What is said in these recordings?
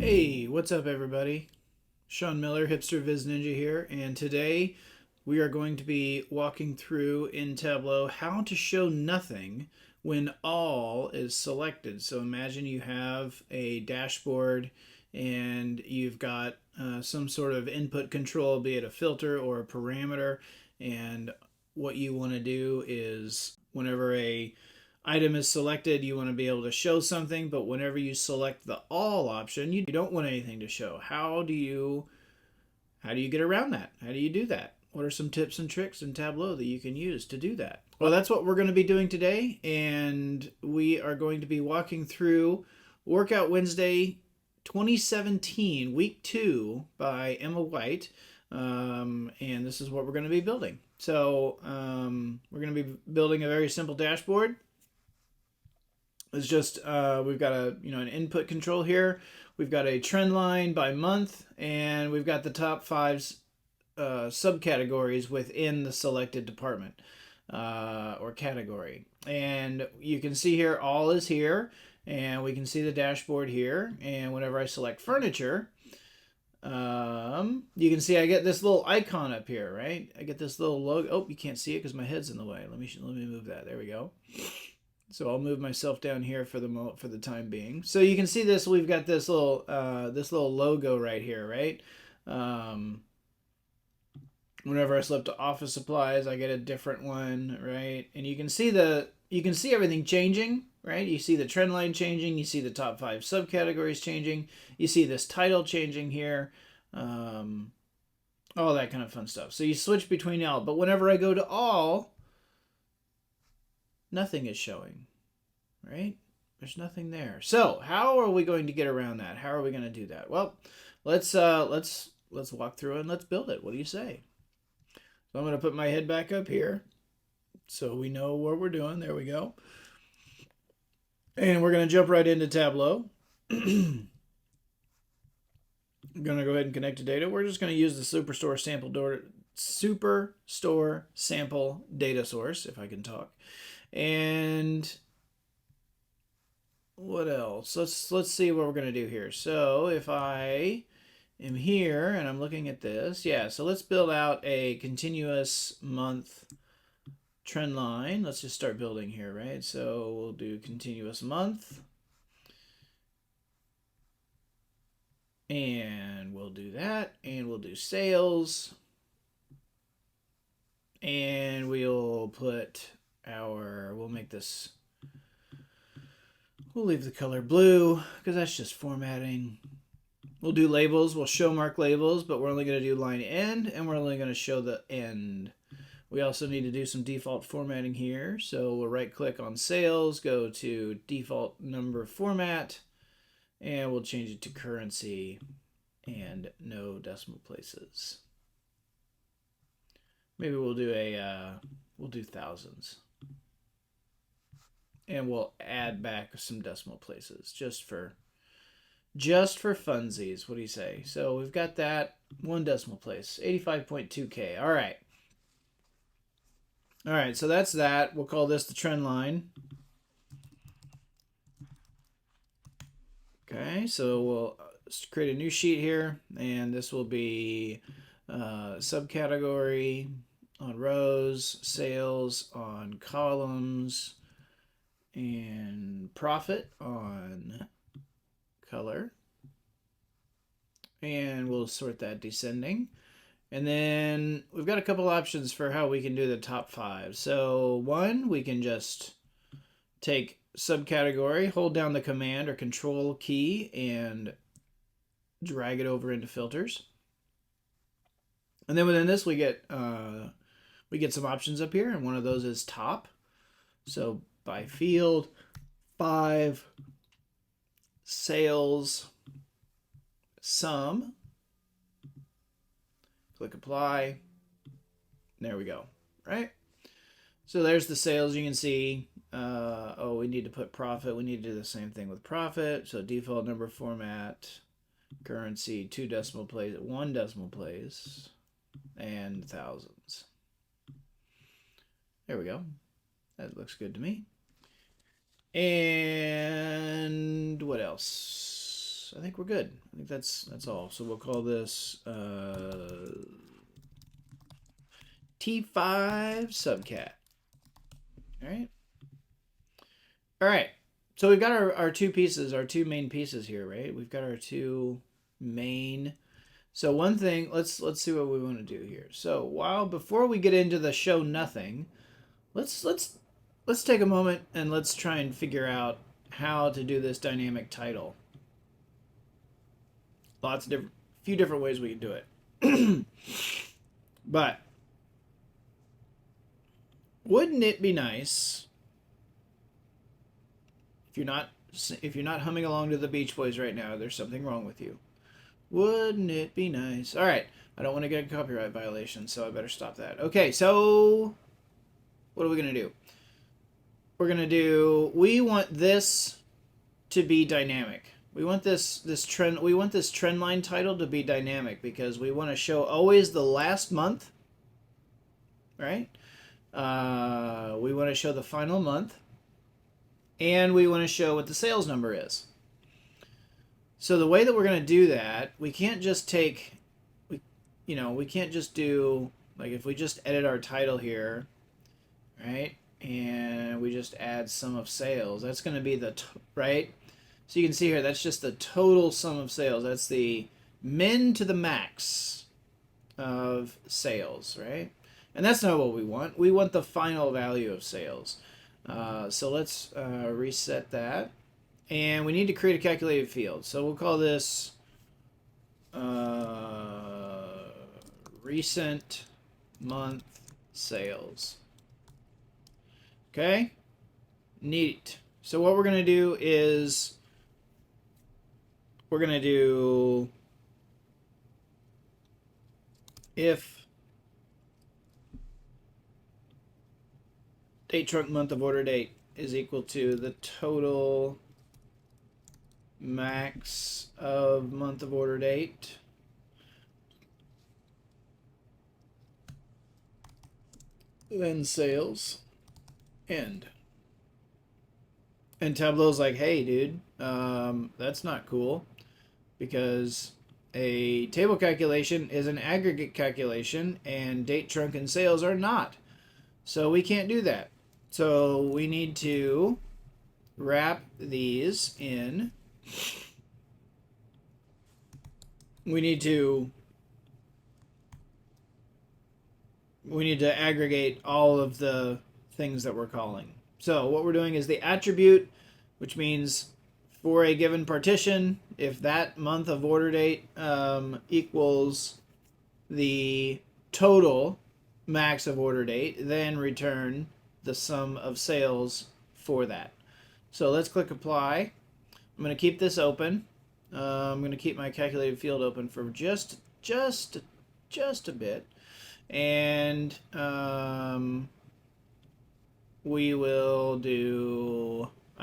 Hey, what's up, everybody? Sean Miller, Hipster Viz Ninja here, and today we are going to be walking through in Tableau how to show nothing when all is selected. So imagine you have a dashboard and you've got some sort of input control, be it a filter or a parameter, and what you want to do is whenever a item is selected, you want to be able to show something, but whenever you select the all option, you don't want anything to show. How do you get around that? How do you do that? What are some tips and tricks in Tableau that you can use to do that? Well, that's what we're going to be doing today, and we are going to be walking through Workout Wednesday 2017, Week 2 by Emma White, and this is what we're going to be building. So we're going to be building a very simple dashboard. It's just we've got an input control here. We've got a trend line by month, and we've got the top five subcategories within the selected department or category. And you can see here all is here, and we can see the dashboard here. And whenever I select furniture, you can see I get this little icon up here, right? I get this little logo. Oh, you can't see it because my head's in the way. Let me move that. There we go. So I'll move myself down here for the time being. So you can see this. We've got this little logo right here, right? Whenever I select to office supplies, I get a different one, right? And you can see everything changing, right? You see the trend line changing. You see the top 5 subcategories changing. You see this title changing here. All that kind of fun stuff. So you switch between all, but whenever I go to all, nothing is showing, right? There's nothing there. So how are we going to get around that? How are we going to do that? Well, let's walk through it and let's build it. What do you say? So I'm going to put my head back up here so we know what we're doing. There we go. And we're going to jump right into Tableau. I'm going to go ahead and connect to data. We're just going to use the Superstore sample data source, if I can talk. And what else? Let's see what we're going to do here. So if I am here and I'm looking at this, yeah, so let's build out a continuous month trend line. Let's just start building here, right? So we'll do continuous month. And we'll do that. And we'll do sales. And we'll put we'll make this, we'll leave the color blue because that's just formatting. We'll do labels. We'll show mark labels, but we're only going to do line end, and we're only going to show the end. We also need to do some default formatting here. So we'll right click on sales, go to default number format, and we'll change it to currency and no decimal places. Maybe we'll do we'll do thousands. And we'll add back some decimal places just for funsies. What do you say? So we've got that 1 decimal place, 85.2K. All right. All right, so that's that. We'll call this the trend line. Okay, so we'll create a new sheet here, and this will be subcategory on rows, sales on columns, and profit on color. And we'll sort that descending. And then we've got a couple options for how we can do the top 5. So one, we can just take subcategory, hold down the command or control key, and drag it over into filters. And then within this, we get some options up here, and one of those is top. So by field, 5, sales, sum. Click apply. There we go. Right? So there's the sales. You can see, we need to put profit. We need to do the same thing with profit. So default number format, currency, 2 decimal places, 1 decimal place, and thousands. There we go. That looks good to me. And what else? I think we're good. I think that's all. So we'll call this T5 subcat. All right. All right. So we've got our two pieces, our two main pieces here, right? We've got our two main. So one thing, let's see what we want to do here. So before we get into the show nothing, let's take a moment and let's try and figure out how to do this dynamic title. Few different ways we can do it. But wouldn't it be nice if you're not humming along to the Beach Boys right now, there's something wrong with you. Wouldn't it be nice? All right, I don't want to get a copyright violation, so I better stop that. Okay, so what are we going to do? We want this to be dynamic. We want this trend line title to be dynamic because we want to show always the last month, right? We want to show the final month, and we want to show what the sales number is. So the way that we're going to do that, we can't just do, like if we just edit our title here, right? And we just add sum of sales. That's going to be right? So you can see here, that's just the total sum of sales. That's the min to the max of sales, right? And that's not what we want. We want the final value of sales. So let's reset that. And we need to create a calculated field. So we'll call this recent month sales. Okay? Neat. So what we're going to do is we're going to do if date trunk month of order date is equal to the total max of month of order date then sales end. And Tableau's like, hey dude, that's not cool because a table calculation is an aggregate calculation and date trunk and sales are not, so we can't do that. So we need to wrap these in. We need to aggregate all of the things that we're calling. So what we're doing is the attribute, which means for a given partition, if that month of order date equals the total max of order date, then return the sum of sales for that. So let's click apply. I'm going to keep this open. I'm going to keep my calculated field open for just a bit, and I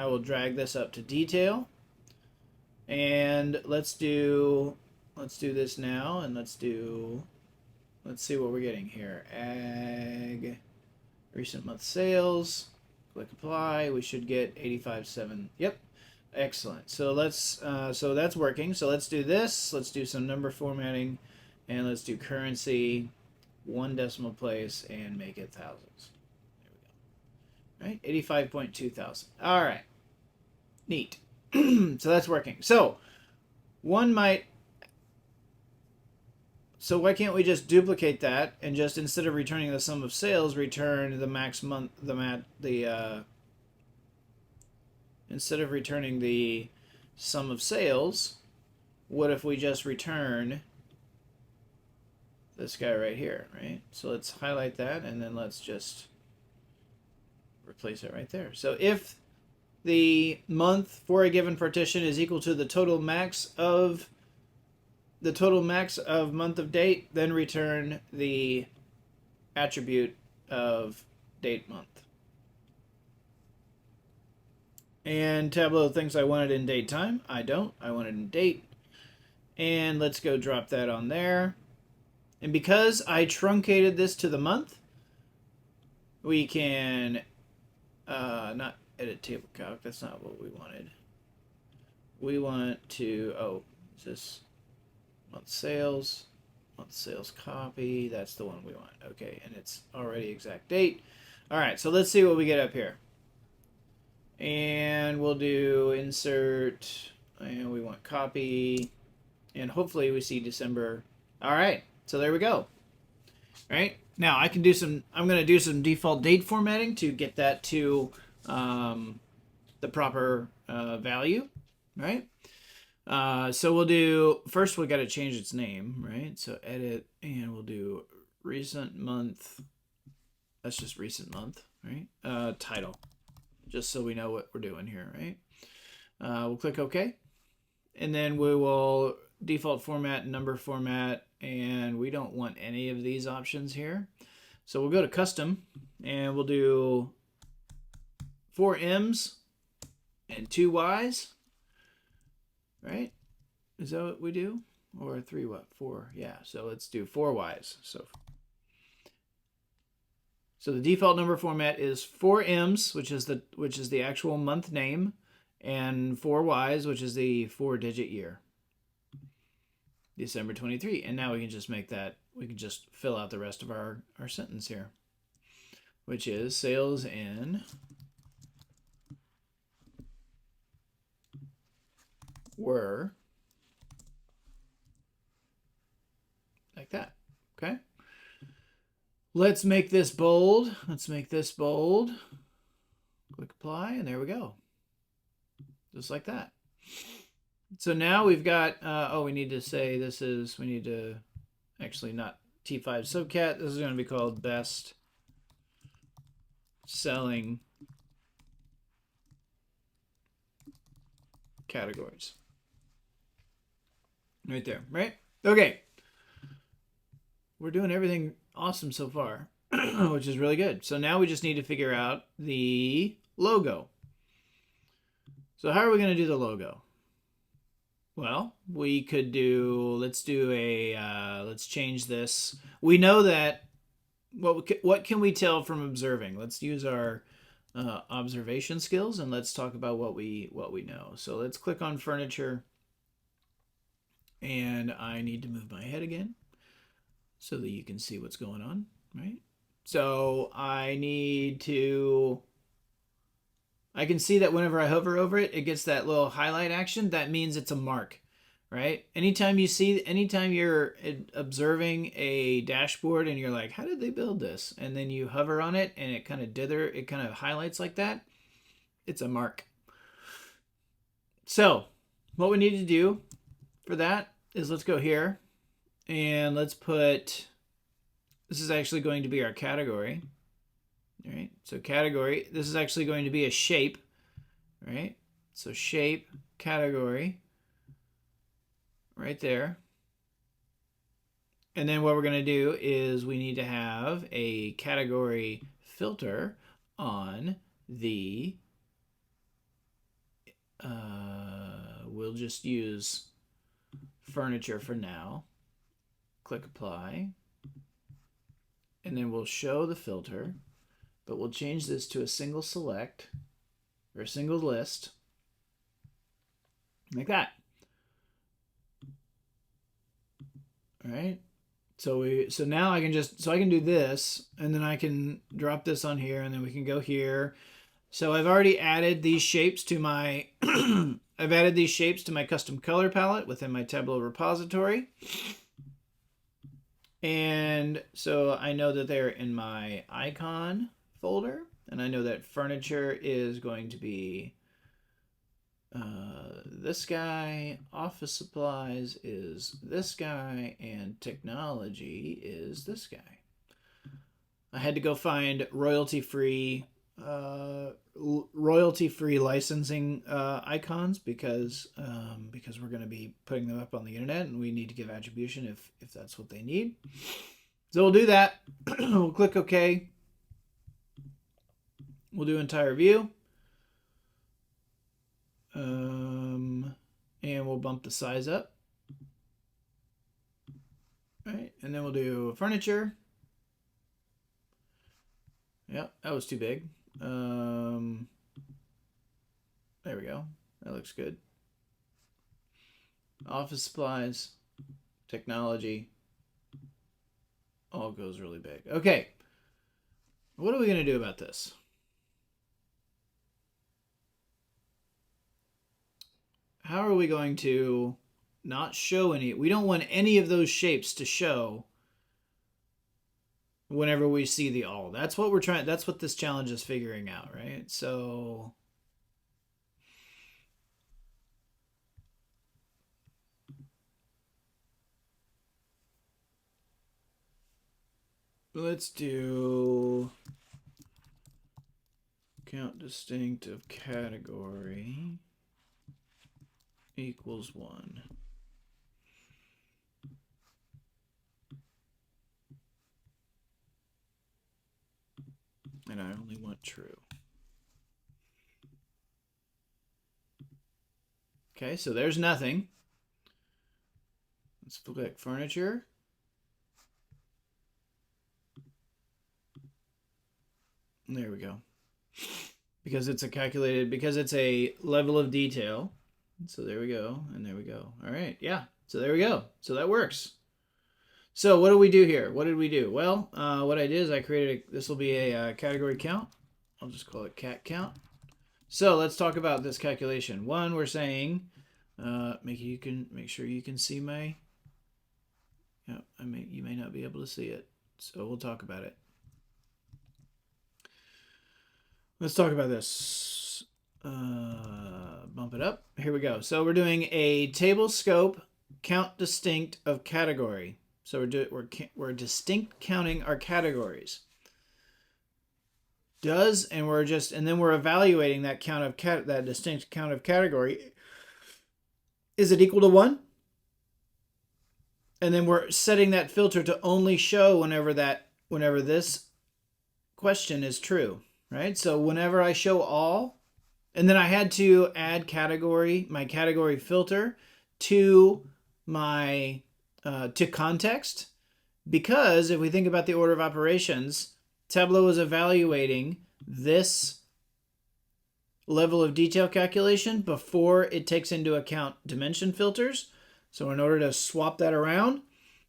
will drag this up to detail, and let's do this now, and let's see what we're getting here. Ag recent month sales. Click apply. We should get 85.7. Yep. Excellent. So so that's working. So let's do this. Let's do some number formatting, and let's do currency, 1 decimal place, and make it thousands. There we go. Right, 85.2 thousand. All right. Neat. So that's working. So so why can't we just duplicate that and just, instead of returning the sum of sales, return the max month, instead of returning the sum of sales, what if we just return this guy right here, right? So let's highlight that, and then let's just replace it right there. So if the month for a given partition is equal to the total max of month of date, then return the attribute of date month. And Tableau thinks I want it in date time. I don't. I want it in date. And let's go drop that on there. And because I truncated this to the month, we can not edit table calc. That's not what we wanted. we want to, oh, is this month sales? Month sales copy. That's the one we want. Okay, and it's already exact date. All right, so let's see what we get up here. And we'll do insert, and we want copy, and hopefully we see December. All right, so there we go. All right, now I can do some, I'm going to do some default date formatting to get that to the proper value, right? So we'll do, first we got to change its name, right? So edit, and we'll do recent month. That's just recent month, right? Title, just so we know what we're doing here, right? We'll click OK. And then we will default format, number format, and we don't want any of these options here. So we'll go to custom, and we'll do 4 M's and 2 Y's, right? Is that what we do? Or 3 what? 4, yeah. So let's do 4 Y's. So the default number format is 4 M's, which is the actual month name, and 4 Y's, which is the 4-digit year. December 23. And now we can just make that, we can just fill out the rest of our sentence here, which is sales in were like that. Okay. Let's make this bold. Let's make this bold. Click apply, and there we go. Just like that. So now we've got, oh, we need to say this is, we need to, actually not T5 subcat. This is going to be called best selling categories. Right there, right? Okay. We're doing everything awesome so far, which is really good. So now we just need to figure out the logo. So how are we going to do the logo? Well, we could do, let's do a, let's change this. We know that, what can we tell from observing? Let's use our observation skills, and let's talk about what we know. So let's click on furniture, and I need to move my head again so that you can see what's going on, right? So I need to, I can see that whenever I hover over it, it gets that little highlight action. That means it's a mark, right? Anytime you're observing a dashboard and you're like, how did they build this? And then you hover on it and it kind of highlights like that, it's a mark. So what we need to do for that is, let's go here and let's put, this is actually going to be our category. All right, so category, this is actually going to be a shape, right? So shape, category, right there. And then what we're going to do is we need to have a category filter on the, we'll just use furniture for now. Click apply. And then we'll show the filter. But we'll change this to a single select, or a single list, like that. All right. So now I can do this, and then I can drop this on here, and then we can go here. So I've already added these shapes to my I've added these shapes to my custom color palette within my Tableau repository. And so I know that they're in my icon folder, and I know that furniture is going to be this guy, office supplies is this guy, and technology is this guy. I had to go find royalty-free licensing icons because we're going to be putting them up on the internet, and we need to give attribution if that's what they need. So we'll do that. We'll click OK. We'll do entire view. And we'll bump the size up. All right, and then we'll do furniture. Yeah, that was too big. There we go. That looks good. office supplies, technology, all goes really big. Okay. What are we going to do about this? How are we going to not show any? We don't want any of those shapes to show whenever we see the all. That's what we're trying. That's what this challenge is figuring out, right? So let's do count distinct of category equals 1. And I only want true. Okay, so there's nothing. Let's click furniture. There we go. Because it's a level of detail. So there we go, and there we go. All right, yeah. So there we go. So that works. So what do we do here? What did we do? Well, what I did is I created this will be a category count. I'll just call it cat count. So let's talk about this calculation. One, we're saying, make sure you can see my. Yeah, you may not be able to see it, so we'll talk about it. Let's talk about this. Bump it up. Here we go. So we're doing a table scope count distinct of category. So we're distinct counting our categories. And then we're evaluating that count of that distinct count of category. Is it equal to 1? And then we're setting that filter to only show whenever this question is true, right? So whenever I show all, and then I had to add my category filter to my to context, because if we think about the order of operations, Tableau is evaluating this level of detail calculation before it takes into account dimension filters. So in order to swap that around,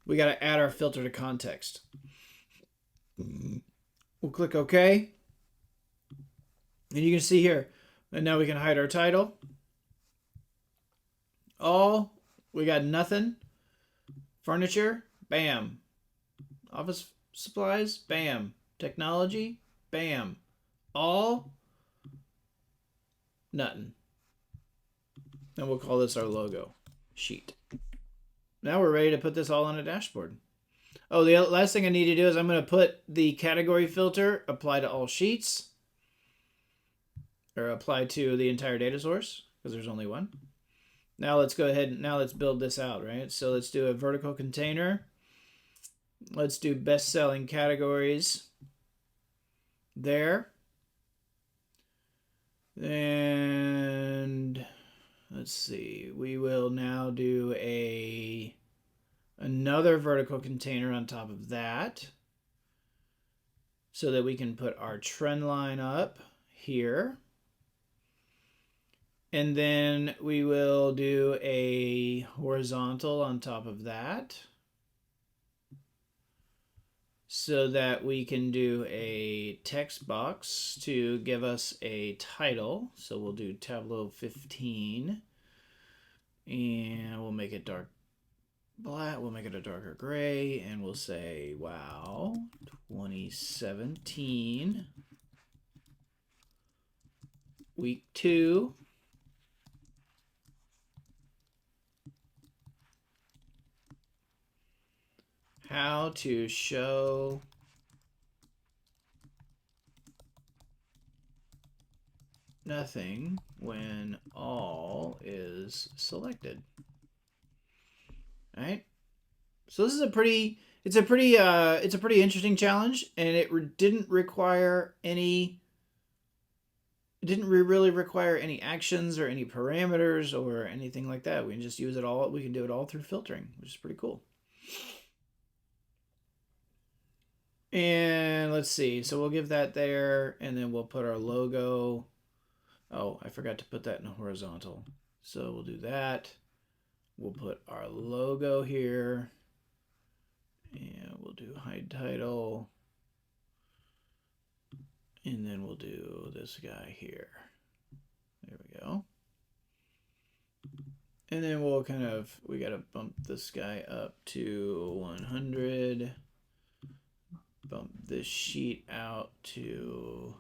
we got to add our filter to context. We'll click OK. And you can see here, and now we can hide our title. All, we got nothing. Furniture, bam. Office supplies, bam. Technology, bam. All, nothing. And we'll call this our logo sheet. Now we're ready to put this all on a dashboard. Oh, the last thing I need to do is I'm going to put the category filter apply to all sheets, or apply to the entire data source, because there's only one. Now let's go ahead, now let's build this out, right? So let's do a vertical container. Let's do best-selling categories there. And let's see, we will now do another vertical container on top of that so that we can put our trend line up here. And then we will do a horizontal on top of that so that we can do a text box to give us a title. So we'll do Tableau 15 and we'll make it dark black. We'll make it a darker gray and we'll say, wow, 2017, week 2. How to show nothing when all is selected. All right. So this is a pretty interesting challenge, and it didn't really require any actions or any parameters or anything like that. We can just use it all. We can do it all through filtering, which is pretty cool. And let's see. So we'll give that there, and then we'll put our logo. Oh, I forgot to put that in a horizontal. So we'll do that. We'll put our logo here. And we'll do hide title. And then we'll do this guy here. There we go. And then we'll we got to bump this guy up to 100. Bump this sheet out to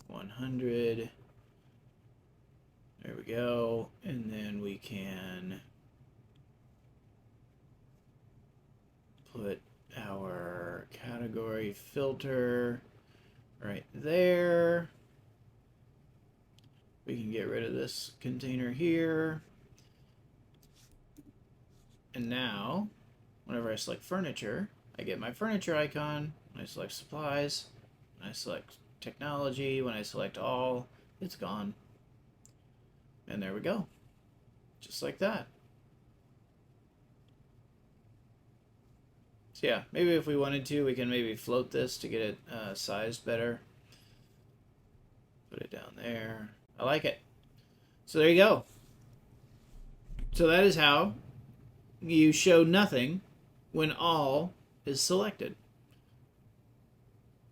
100. There we go. And then we can put our category filter right there. We can get rid of this container here. And now, whenever I select furniture, I get my furniture icon. When I select supplies, when I select technology, when I select all, it's gone. And there we go. Just like that. So yeah, maybe if we wanted to, we can maybe float this to get it sized better. Put it down there. I like it. So there you go. So that is how you show nothing when all is selected.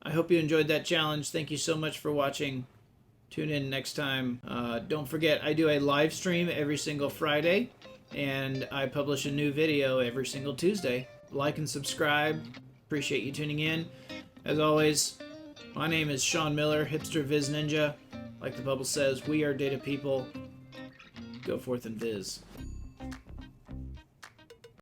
I hope you enjoyed that challenge. Thank you so much for watching. Tune in next time. Don't forget, I do a live stream every single Friday, and I publish a new video every single Tuesday. Like and subscribe. Appreciate you tuning in. As always, my name is Sean Miller, Hipster Viz Ninja. Like the bubble says, we are data people. Go forth and viz.